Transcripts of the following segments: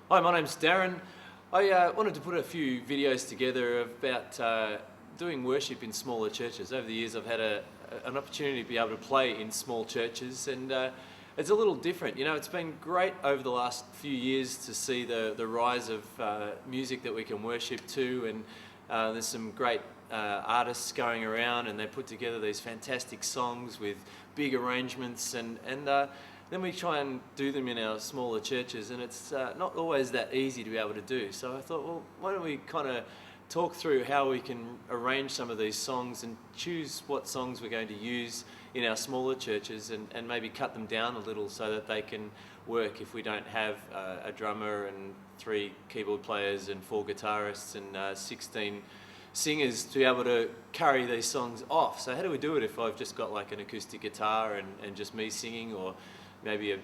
Hi, my name's Daryn. I wanted to put a few videos together about doing worship in smaller churches. Over the years I've had an opportunity to be able to play in small churches, and it's a little different. You know, it's been great over the last few years to see the rise of music that we can worship to, and there's some great artists going around, and they put together these fantastic songs with big arrangements, and then we try and do them in our smaller churches, and it's not always that easy to be able to do. So I thought, well, why don't we kind of talk through how we can arrange some of these songs and choose what songs we're going to use in our smaller churches, and maybe cut them down a little so that they can work if we don't have a drummer and 3 keyboard players and 4 guitarists and 16 singers to be able to carry these songs off. So how do we do it if I've just got like an acoustic guitar and just me singing, or maybe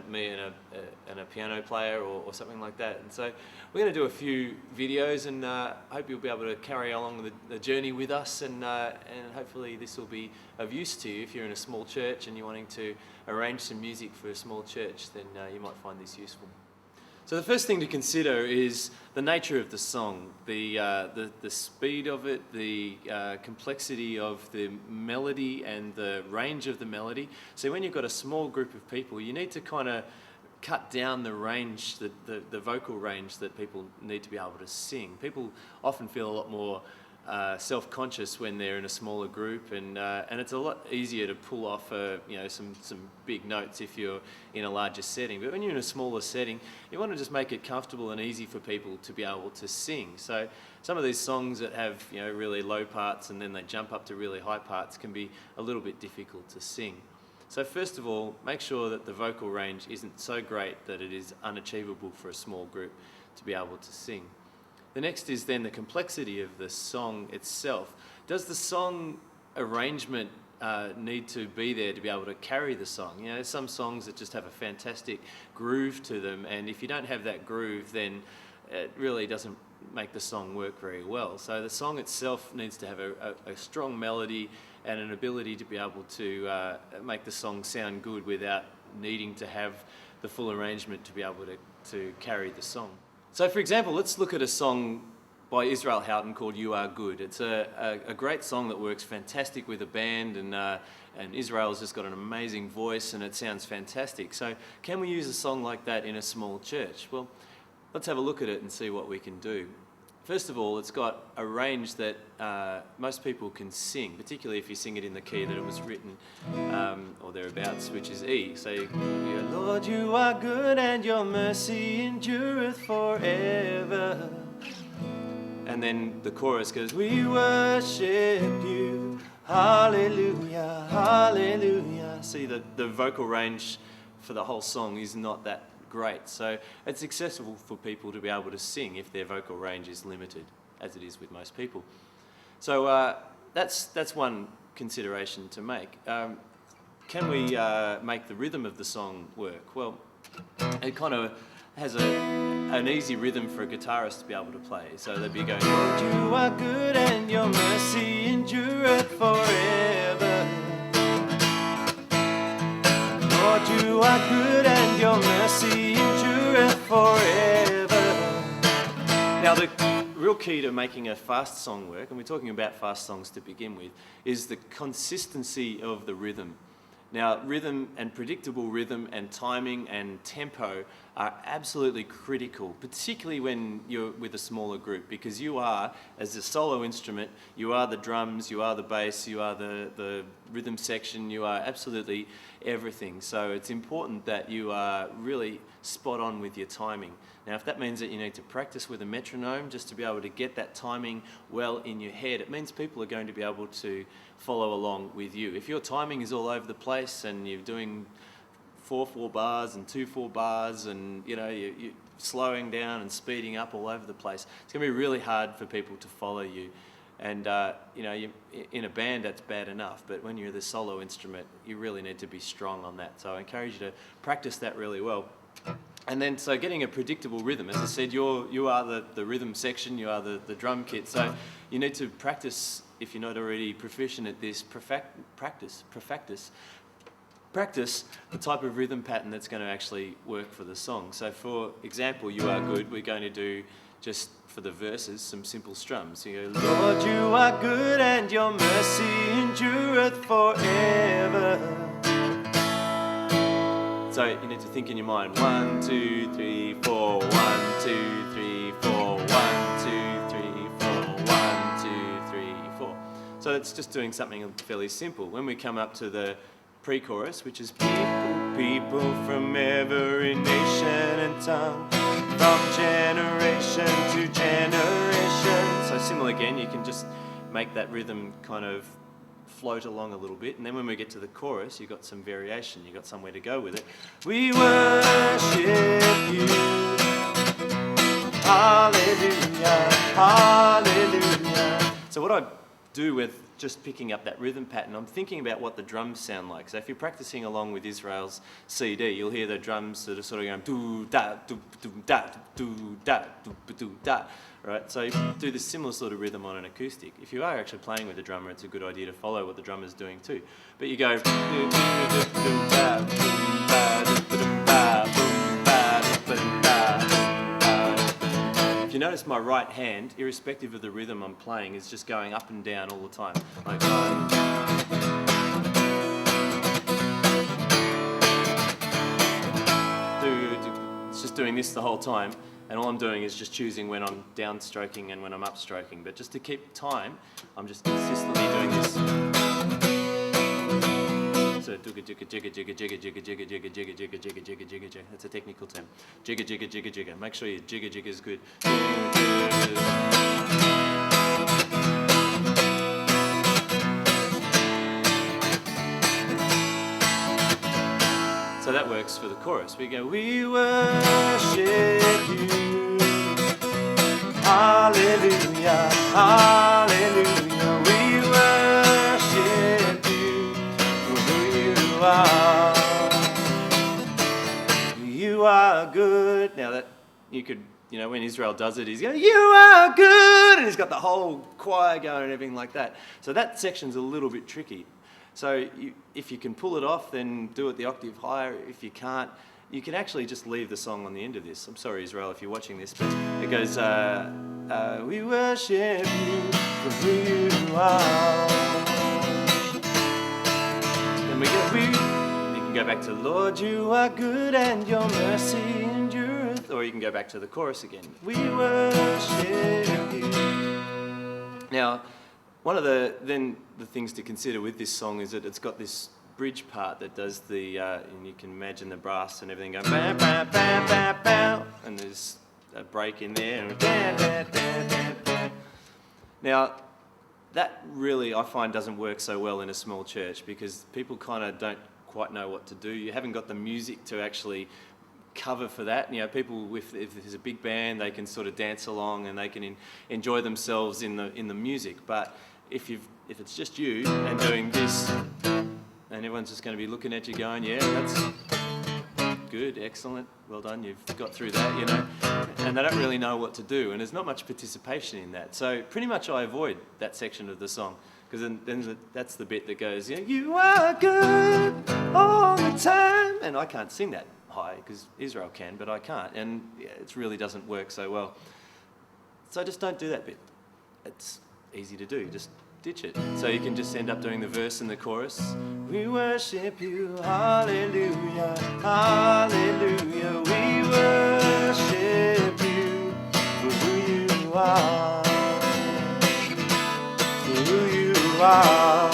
me and a piano player or something like that? And so we're going to do a few videos, and I hope you'll be able to carry along the journey with us, and hopefully this will be of use to you. If you're in a small church and you're wanting to arrange some music for a small church, then you might find this useful. So the first thing to consider is the nature of the song, the speed of it, the complexity of the melody and the range of the melody. So when you've got a small group of people, you need to kind of cut down the range, the vocal range that people need to be able to sing. People often feel a lot more self-conscious when they're in a smaller group, and it's a lot easier to pull off some big notes if you're in a larger setting. But when you're in a smaller setting, you want to just make it comfortable and easy for people to be able to sing. So some of these songs that have really low parts and then they jump up to really high parts can be a little bit difficult to sing. So first of all, make sure that the vocal range isn't so great that it is unachievable for a small group to be able to sing. The next is then the complexity of the song itself. Does the song arrangement need to be there to be able to carry the song? You know, some songs that just have a fantastic groove to them, and if you don't have that groove, then it really doesn't make the song work very well. So the song itself needs to have a strong melody and an ability to be able to make the song sound good without needing to have the full arrangement to be able to carry the song. So for example, let's look at a song by Israel Houghton called You Are Good. It's a great song that works fantastic with a band, and Israel's just got an amazing voice and it sounds fantastic. So can we use a song like that in a small church? Well, let's have a look at it and see what we can do. First of all, it's got a range that most people can sing, particularly if you sing it in the key that it was written, or thereabouts, which is E. So, Lord, you are good and your mercy endureth forever. And then the chorus goes, we worship you, hallelujah, hallelujah. See, the vocal range for the whole song is not that great. So it's accessible for people to be able to sing if their vocal range is limited, as it is with most people. So that's one consideration to make. Can we make the rhythm of the song work? Well, it kind of has an easy rhythm for a guitarist to be able to play. So they'd be going, Lord, you are good and your mercy endureth forever. Lord, you are good and your mercy endureth forever. Now the real key to making a fast song work, and we're talking about fast songs to begin with, is the consistency of the rhythm. Now, rhythm and predictable rhythm and timing and tempo are absolutely critical, particularly when you're with a smaller group, because you are, as a solo instrument, you are the drums, you are the bass, you are the rhythm section, you are absolutely everything. So it's important that you are really spot on with your timing. Now, if that means that you need to practice with a metronome just to be able to get that timing well in your head, it means people are going to be able to follow along with you. If your timing is all over the place and you're doing 4/4 bars and 2/4 bars, and you're slowing down and speeding up all over the place, it's going to be really hard for people to follow you. And in a band that's bad enough, but when you're the solo instrument, you really need to be strong on that. So I encourage you to practice that really well. And then, so getting a predictable rhythm, as I said, you are the rhythm section, you are the drum kit. So you need to practice, if you're not already proficient at this, practice practice the type of rhythm pattern that's going to actually work for the song. So for example, You Are Good, we're going to do, just for the verses, some simple strums. You go, Lord, you are good and your mercy endureth forever. So you need to think in your mind, 1, 2, 3, 4, 1, 2, 3, 4, 1, 2, 3, 4, 1, 2, 3, 4. So it's just doing something fairly simple. When we come up to the pre-chorus, which is people from every nation and tongue, from generation to generation. So similar again, you can just make that rhythm kind of float along a little bit, and then when we get to the chorus, you've got some variation, you've got somewhere to go with it. We worship you, hallelujah, hallelujah. So what I do with just picking up that rhythm pattern, I'm thinking about what the drums sound like. So if you're practicing along with Israel's CD, you'll hear the drums that are sort of going do-da, do-da, do-da, do-da, right? So you do this similar sort of rhythm on an acoustic. If you are actually playing with a drummer, it's a good idea to follow what the drummer's doing too. But you go if you notice my right hand, irrespective of the rhythm I'm playing, is just going up and down all the time. Like it's just doing this the whole time, and all I'm doing is just choosing when I'm downstroking and when I'm upstroking. But just to keep time, I'm just consistently doing this. So jigga jigga jigga jigga jigga jigga jigga jigga jigga jigga jigga jigga jigga jigga. That's a technical term. Jigga jigga jigga jigga. Make sure your jigga jigga is good. So that works for the chorus. We go, we worship you, hallelujah, hallelujah. We worship you for who you are. You are good. Now that you could, when Israel does it, he's going, you are good, and he's got the whole choir going and everything like that. So that section's a little bit tricky. So if you can pull it off, then do it the octave higher. If you can't, you can actually just leave the song on the end of this. I'm sorry, Israel, if you're watching this, but it goes, we worship you for who you are. Then you can go back to, Lord, you are good and your mercy endureth. Or you can go back to the chorus again. We worship you. Now, one of the things to consider with this song is that it's got this bridge part that does the, and you can imagine the brass and everything going, bam, bam, bam, bam, bam, and there's a break in there. And bam, bam, bam, bam, bam. Now, that really, I find, doesn't work so well in a small church because people kind of don't quite know what to do. You haven't got the music to actually cover for that. People, if there's a big band, they can sort of dance along and they can enjoy themselves in the music. But if it's just you and doing this, and everyone's just going to be looking at you going, yeah, that's good, excellent, well done, you've got through that, and they don't really know what to do, and there's not much participation in that. So pretty much I avoid that section of the song, because then that's the bit that goes, you are good all the time, and I can't sing that high, because Israel can, but I can't, and it really doesn't work so well. So just don't do that bit. It's easy to do, just ditch it. So you can just end up doing the verse and the chorus. We worship you, hallelujah, hallelujah. We worship you for who you are, for who you are,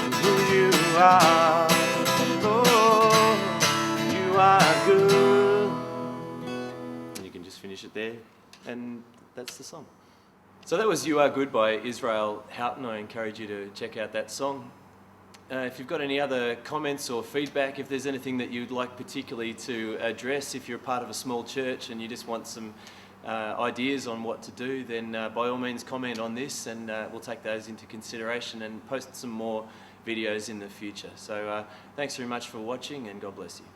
for who you are. Oh, you are good. And you can just finish it there, and that's the song. So that was You Are Good by Israel Houghton. I encourage you to check out that song. If you've got any other comments or feedback, if there's anything that you'd like particularly to address, if you're a part of a small church and you just want some ideas on what to do, then by all means comment on this, and we'll take those into consideration and post some more videos in the future. So thanks very much for watching, and God bless you.